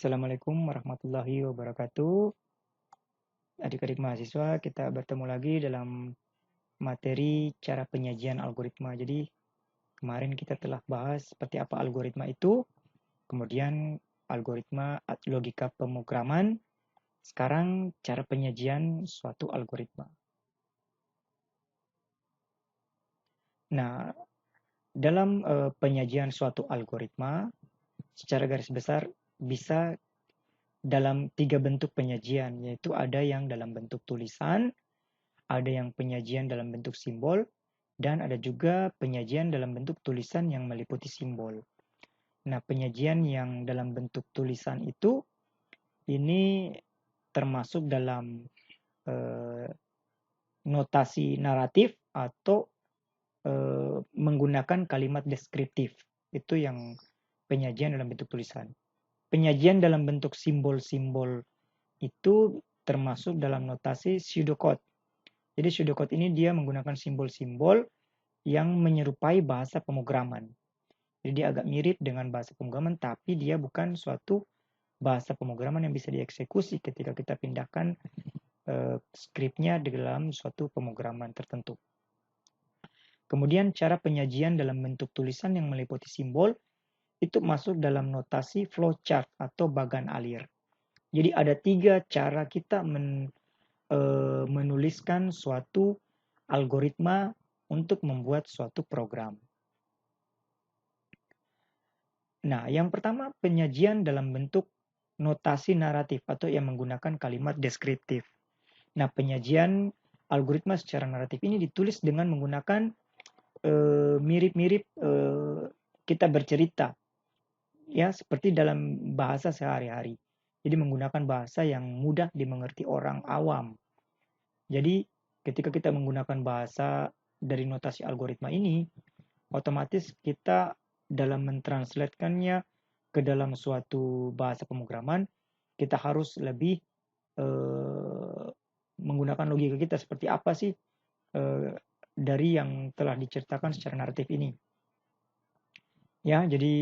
Assalamualaikum warahmatullahi wabarakatuh. Adik-adik mahasiswa, kita bertemu lagi dalam materi cara penyajian algoritma. Jadi, kemarin kita telah bahas seperti apa algoritma itu, kemudian algoritma logika pemrograman, sekarang cara penyajian suatu algoritma. Nah, dalam penyajian suatu algoritma, secara garis besar bisa dalam 3 bentuk penyajian, yaitu ada yang dalam bentuk tulisan, ada yang penyajian dalam bentuk simbol, dan ada juga penyajian dalam bentuk tulisan yang meliputi simbol. Nah, penyajian yang dalam bentuk tulisan itu ini termasuk dalam notasi naratif atau menggunakan kalimat deskriptif. Itu yang penyajian dalam bentuk tulisan. Penyajian dalam bentuk simbol-simbol itu termasuk dalam notasi pseudocode. Jadi pseudocode ini dia menggunakan simbol-simbol yang menyerupai bahasa pemrograman. Jadi dia agak mirip dengan bahasa pemrograman, tapi dia bukan suatu bahasa pemrograman yang bisa dieksekusi ketika kita pindahkan skripnya di dalam suatu pemrograman tertentu. Kemudian cara penyajian dalam bentuk tulisan yang meliputi simbol itu masuk dalam notasi flowchart atau bagan alir. Jadi ada 3 cara kita menuliskan suatu algoritma untuk membuat suatu program. Nah, yang pertama penyajian dalam bentuk notasi naratif atau yang menggunakan kalimat deskriptif. Nah, penyajian algoritma secara naratif ini ditulis dengan menggunakan mirip-mirip kita bercerita, ya seperti dalam bahasa sehari-hari. Jadi menggunakan bahasa yang mudah dimengerti orang awam. Jadi ketika kita menggunakan bahasa dari notasi algoritma ini, otomatis kita dalam mentranslatekannya ke dalam suatu bahasa pemrograman, kita harus lebih menggunakan logika kita seperti apa sih dari yang telah diceritakan secara naratif ini. Ya, jadi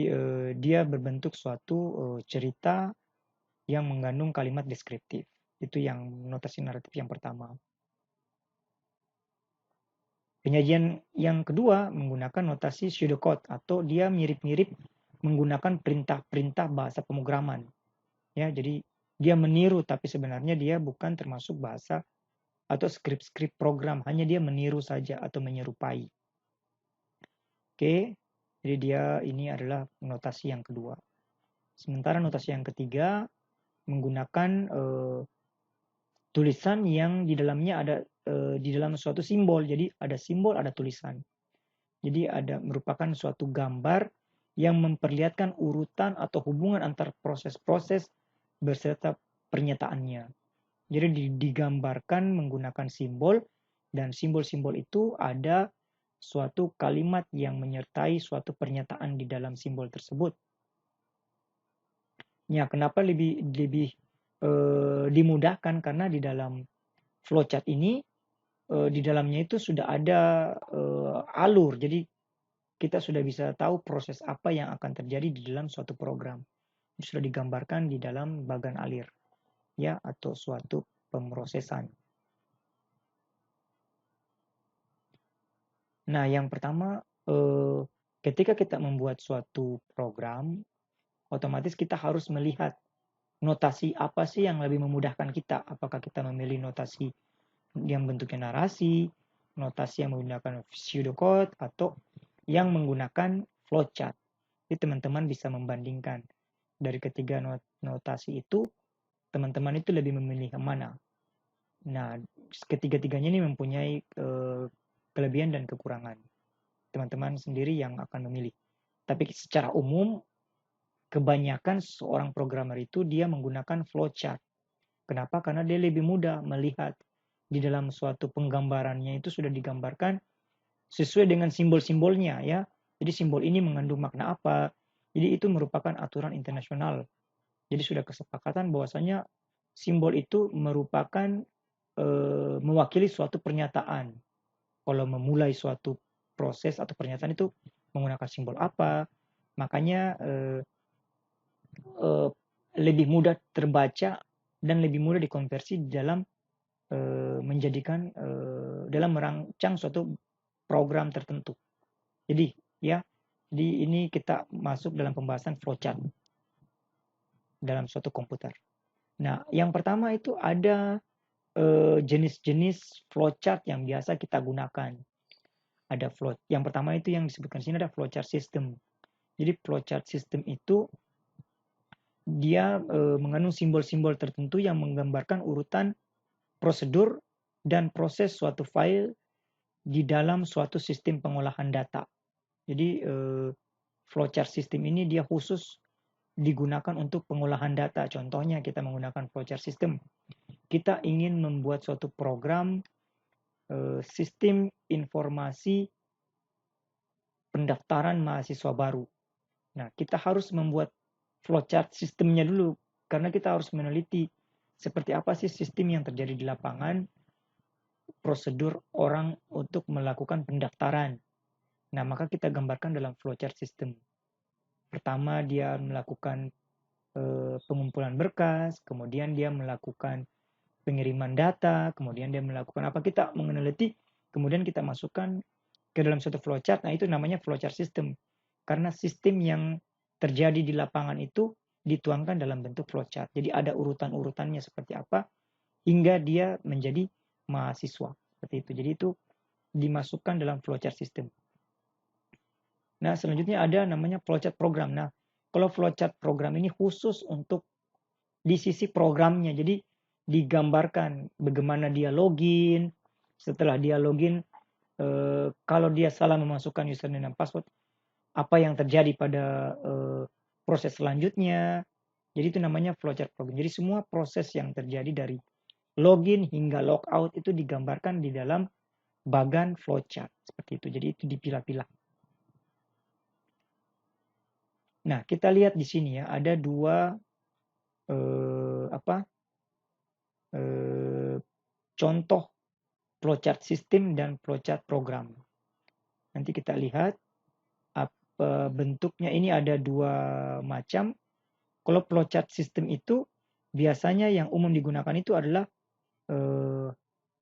dia berbentuk suatu cerita yang mengandung kalimat deskriptif. Itu yang notasi naratif yang pertama. Penyajian yang kedua menggunakan notasi pseudocode atau dia mirip-mirip menggunakan perintah-perintah bahasa pemrograman. Ya, jadi dia meniru tapi sebenarnya dia bukan termasuk bahasa atau skrip-skrip program, hanya dia meniru saja atau menyerupai. Oke, jadi dia ini adalah notasi yang kedua. Sementara notasi yang ketiga menggunakan tulisan yang di dalamnya ada di dalam suatu simbol. Jadi ada simbol, ada tulisan. Jadi ada merupakan suatu gambar yang memperlihatkan urutan atau hubungan antar proses-proses beserta pernyataannya. Jadi digambarkan menggunakan simbol dan simbol-simbol itu ada suatu kalimat yang menyertai suatu pernyataan di dalam simbol tersebut. Ya, kenapa lebih dimudahkan karena di dalam flowchart ini di dalamnya itu sudah ada alur. Jadi kita sudah bisa tahu proses apa yang akan terjadi di dalam suatu program. Itu sudah digambarkan di dalam bagan alir, ya, atau suatu pemrosesan. Nah, yang pertama ketika kita membuat suatu program, otomatis kita harus melihat notasi apa sih yang lebih memudahkan kita. Apakah kita memilih notasi yang bentuknya narasi, notasi yang menggunakan pseudocode, atau yang menggunakan flowchart. Jadi teman-teman bisa membandingkan dari ketiga notasi itu, teman-teman itu lebih memilih yang mana. Nah, ketiga-tiganya ini mempunyai kelebihan dan kekurangan. Teman-teman sendiri yang akan memilih. Tapi secara umum, kebanyakan seorang programmer itu dia menggunakan flowchart. Kenapa? Karena dia lebih mudah melihat di dalam suatu penggambarannya itu sudah digambarkan sesuai dengan simbol-simbolnya, ya. Jadi simbol ini mengandung makna apa? Jadi itu merupakan aturan internasional. Jadi sudah kesepakatan bahwasanya simbol itu merupakan mewakili suatu pernyataan. Kalau memulai suatu proses atau pernyataan itu menggunakan simbol apa? Makanya lebih mudah terbaca dan lebih mudah dikonversi dalam menjadikan dalam merancang suatu program tertentu. Jadi ya, di ini kita masuk dalam pembahasan flowchart dalam suatu komputer. Nah, yang pertama itu ada jenis-jenis flowchart yang biasa kita gunakan. Ada flow. Yang pertama itu yang disebutkan di sini ada flowchart system. Jadi flowchart system itu dia mengandung simbol-simbol tertentu yang menggambarkan urutan prosedur dan proses suatu file di dalam suatu sistem pengolahan data. Jadi flowchart system ini dia khusus digunakan untuk pengolahan data. Contohnya kita menggunakan flowchart system. Kita ingin membuat suatu program sistem informasi pendaftaran mahasiswa baru. Nah, kita harus membuat flowchart sistemnya dulu karena kita harus meneliti seperti apa sih sistem yang terjadi di lapangan, prosedur orang untuk melakukan pendaftaran. Nah, maka kita gambarkan dalam flowchart system. Pertama, dia melakukan pengumpulan berkas, kemudian dia melakukan pengiriman data, kemudian dia melakukan apa, kita meneliti, kemudian kita masukkan ke dalam suatu flowchart. Nah, itu namanya flowchart system. Karena sistem yang terjadi di lapangan itu dituangkan dalam bentuk flowchart. Jadi ada urutan-urutannya seperti apa hingga dia menjadi mahasiswa. Seperti itu. Jadi itu dimasukkan dalam flowchart system. Nah, selanjutnya ada namanya flowchart program. Nah, kalau flowchart program ini khusus untuk di sisi programnya. Jadi digambarkan bagaimana dia login, setelah dia login kalau dia salah memasukkan username dan password, apa yang terjadi pada proses selanjutnya. Jadi itu namanya flowchart program. Jadi semua proses yang terjadi dari login hingga logout itu digambarkan di dalam bagan flowchart seperti itu. Jadi itu dipilah-pilah. Nah, kita lihat di sini ya, ada dua contoh flowchart system dan flowchart program. Nanti kita lihat apa bentuknya. Ini ada dua macam. Kalau flowchart system itu biasanya yang umum digunakan itu adalah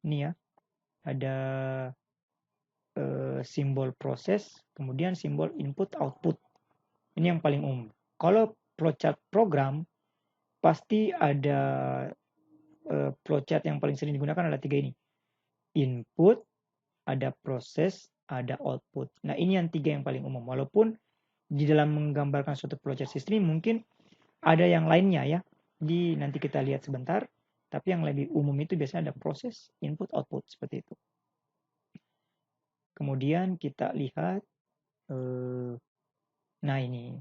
ini ya, ada simbol proses, kemudian simbol input output. Ini yang paling umum. Kalau flowchart program pasti ada flowchart yang paling sering digunakan adalah tiga ini. Input, ada proses, ada output. Nah, ini yang tiga yang paling umum. Walaupun di dalam menggambarkan suatu flowchart system mungkin ada yang lainnya ya. Nanti kita lihat sebentar. Tapi yang lebih umum itu biasanya ada proses, input, output seperti itu. Kemudian kita lihat, nah ini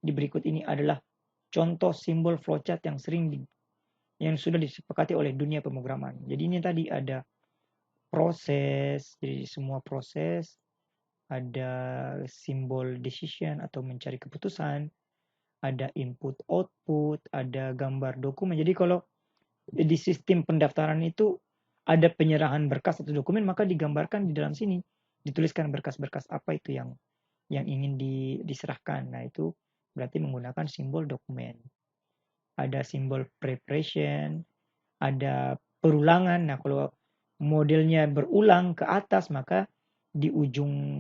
di berikut ini adalah contoh simbol flowchart yang yang sudah disepakati oleh dunia pemrograman. Jadi ini tadi ada proses, jadi semua proses, ada simbol decision atau mencari keputusan, ada input output, ada gambar dokumen. Jadi kalau di sistem pendaftaran itu ada penyerahan berkas atau dokumen, maka digambarkan di dalam sini, dituliskan berkas-berkas apa itu yang ingin diserahkan. Nah, itu berarti menggunakan simbol dokumen. Ada simbol preparation, ada perulangan. Nah, kalau modelnya berulang ke atas, maka di ujung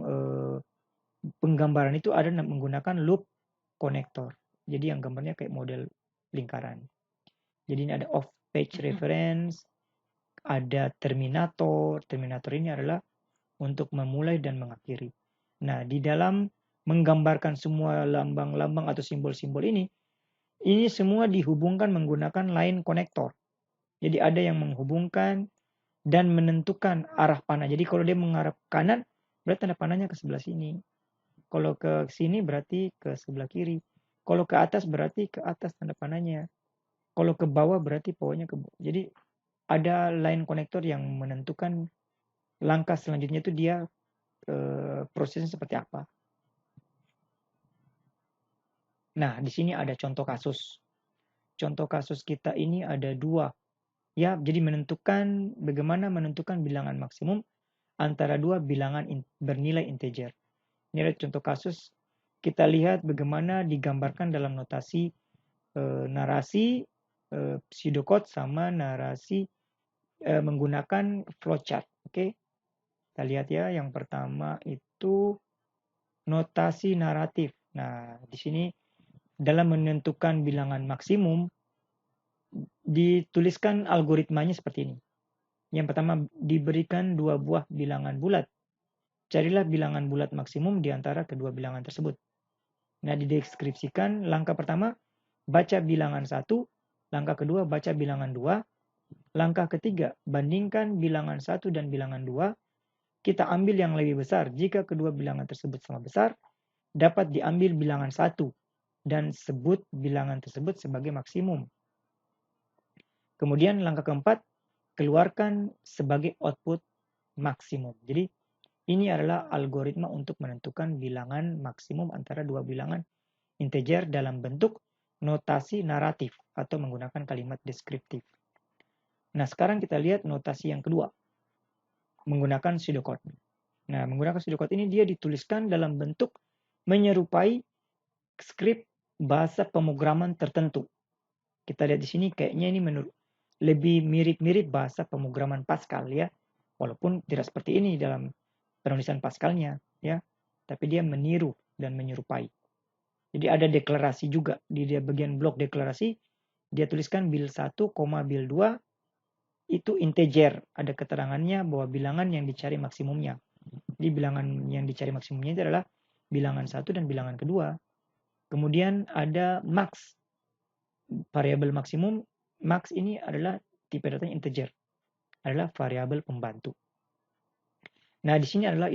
penggambaran itu ada menggunakan loop connector. Jadi yang gambarnya kayak model lingkaran. Jadi ini ada off page reference, ada terminator. Terminator ini adalah untuk memulai dan mengakhiri. Nah, di dalam menggambarkan semua lambang-lambang atau simbol-simbol ini semua dihubungkan menggunakan line connector. Jadi ada yang menghubungkan dan menentukan arah panah. Jadi kalau dia mengarah ke kanan, berarti tanda panahnya ke sebelah sini. Kalau ke sini berarti ke sebelah kiri. Kalau ke atas berarti ke atas tanda panahnya. Kalau ke bawah berarti bawahnya ke bawah. Jadi ada line connector yang menentukan langkah selanjutnya itu dia prosesnya seperti apa. Nah, di sini ada contoh kasus. Contoh kasus kita ini ada dua. Ya, jadi bagaimana menentukan bilangan maksimum antara dua bilangan bernilai integer. Ini ada contoh kasus. Kita lihat bagaimana digambarkan dalam notasi narasi pseudocode sama narasi menggunakan flowchart. Oke, kita lihat ya. Yang pertama itu notasi naratif. Nah, di sini dalam menentukan bilangan maksimum dituliskan algoritmanya seperti ini. Yang pertama, diberikan dua buah bilangan bulat. Carilah bilangan bulat maksimum di antara kedua bilangan tersebut. Nah, dideskripsikan langkah pertama, baca bilangan 1, langkah kedua, baca bilangan 2, langkah ketiga, bandingkan bilangan 1 dan bilangan 2, kita ambil yang lebih besar. Jika kedua bilangan tersebut sama besar, dapat diambil bilangan 1 dan sebut bilangan tersebut sebagai maksimum. Kemudian langkah keempat, keluarkan sebagai output maksimum. Jadi ini adalah algoritma untuk menentukan bilangan maksimum antara dua bilangan integer dalam bentuk notasi naratif atau menggunakan kalimat deskriptif. Nah, sekarang kita lihat notasi yang kedua, menggunakan pseudocode. Nah, menggunakan pseudocode ini dia dituliskan dalam bentuk menyerupai skrip bahasa pemrograman tertentu. Kita lihat di sini kayaknya ini lebih mirip-mirip bahasa pemrograman Pascal ya. Walaupun tidak seperti ini dalam penulisan Pascalnya ya, tapi dia meniru dan menyerupai. Jadi ada deklarasi juga di bagian blok deklarasi, dia tuliskan bil 1, bil 2 itu integer, ada keterangannya bahwa bilangan yang dicari maksimumnya. Jadi bilangan yang dicari maksimumnya itu adalah bilangan 1 dan bilangan kedua. Kemudian ada max, variabel maksimum. Max ini adalah tipe datanya integer, adalah variabel pembantu. Nah, di sini adalah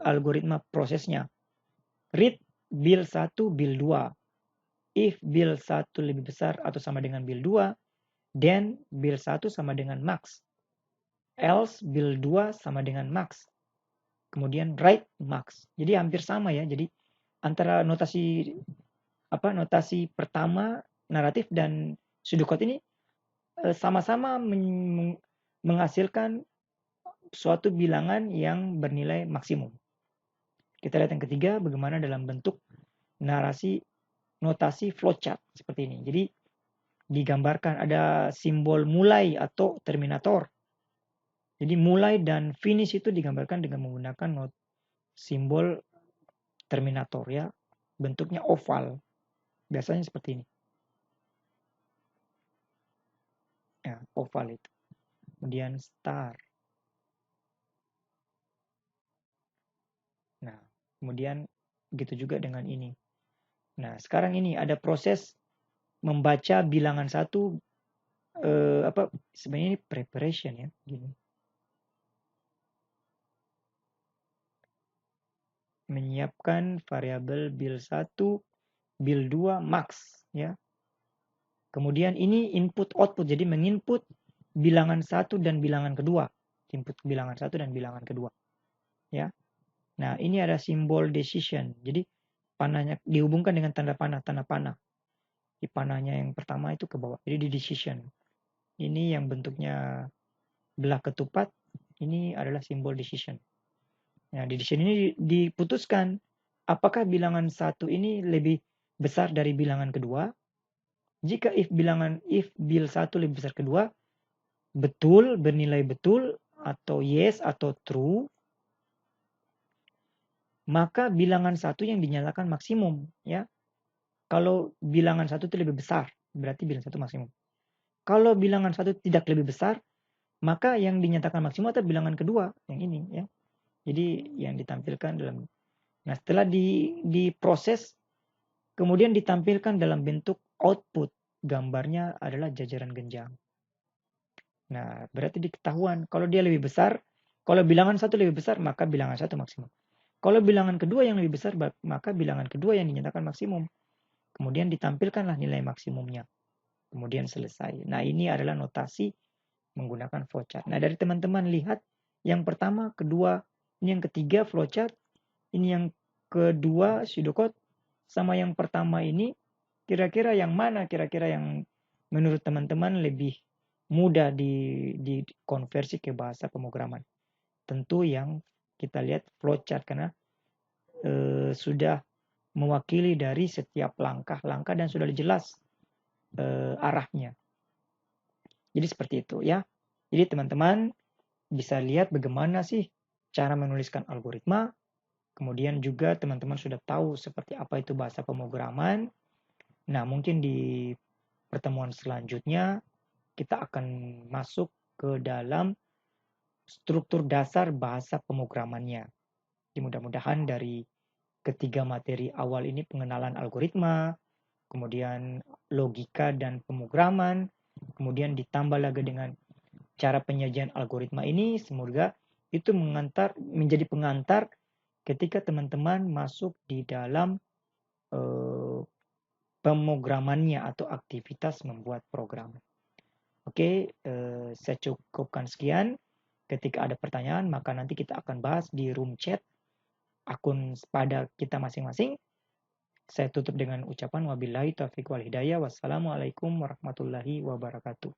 algoritma prosesnya. Read bil 1, bil 2. If bil 1 lebih besar atau sama dengan bil 2, then bil 1 sama dengan max. Else bil 2 sama dengan max. Kemudian write max. Jadi hampir sama ya. Jadi antara notasi pertama naratif dan pseudocode ini sama-sama menghasilkan suatu bilangan yang bernilai maksimum. Kita lihat yang ketiga, bagaimana dalam bentuk narasi notasi flowchart seperti ini. Jadi digambarkan ada simbol mulai atau terminator. Jadi mulai dan finish itu digambarkan dengan menggunakan simbol terminator ya. Bentuknya oval. Biasanya seperti ini. Ya, oval itu. Kemudian star. Nah, kemudian begitu juga dengan ini. Nah, sekarang ini ada proses membaca bilangan 1 sebenarnya ini preparation ya, gini. Menyiapkan variabel bil 1, bil 2 max ya. Kemudian ini input output, jadi menginput bilangan 1 dan bilangan kedua. Input bilangan 1 dan bilangan kedua. Ya. Nah, ini ada simbol decision. Jadi panahnya dihubungkan dengan tanda panah. Di panahnya yang pertama itu ke bawah. Jadi di decision. Ini yang bentuknya belah ketupat. Ini adalah simbol decision. Nah, di decision ini diputuskan apakah bilangan 1 ini lebih besar dari bilangan kedua. Jika if bil 1 lebih besar kedua, betul, bernilai betul, atau yes, atau true, maka bilangan 1 yang dinyalakan maksimum. Ya. Kalau bilangan 1 itu lebih besar, berarti bilangan 1 maksimum. Kalau bilangan 1 tidak lebih besar, maka yang dinyatakan maksimum adalah bilangan kedua, yang ini. Ya. Jadi yang ditampilkan dalam, nah setelah diproses, kemudian ditampilkan dalam bentuk output, gambarnya adalah jajaran genjang. Nah, berarti diketahuan kalau dia lebih besar, kalau bilangan 1 lebih besar, maka bilangan 1 maksimum. Kalau bilangan kedua yang lebih besar, maka bilangan kedua yang dinyatakan maksimum. Kemudian ditampilkanlah nilai maksimumnya. Kemudian selesai. Nah, ini adalah notasi menggunakan flowchart. Nah, dari teman-teman lihat, yang pertama, kedua, ini yang ketiga flowchart, ini yang kedua pseudocode, sama yang pertama ini, kira-kira yang mana kira-kira yang menurut teman-teman lebih mudah dikonversi ke bahasa pemrograman? Tentu yang kita lihat flowchart karena sudah mewakili dari setiap langkah-langkah dan sudah jelas arahnya. Jadi seperti itu ya. Jadi teman-teman bisa lihat bagaimana sih cara menuliskan algoritma. Kemudian juga teman-teman sudah tahu seperti apa itu bahasa pemrograman. Nah, mungkin di pertemuan selanjutnya kita akan masuk ke dalam struktur dasar bahasa pemrogramannya. Jadi mudah-mudahan dari ketiga materi awal ini pengenalan algoritma, kemudian logika dan pemrograman, kemudian ditambah lagi dengan cara penyajian algoritma ini, semoga itu menjadi pengantar ketika teman-teman masuk di dalam pemrogramannya atau aktivitas membuat program. Oke, saya cukupkan sekian. Ketika ada pertanyaan, maka nanti kita akan bahas di room chat akun pada kita masing-masing. Saya tutup dengan ucapan wabillahi taufiq wal hidayah. Wassalamualaikum warahmatullahi wabarakatuh.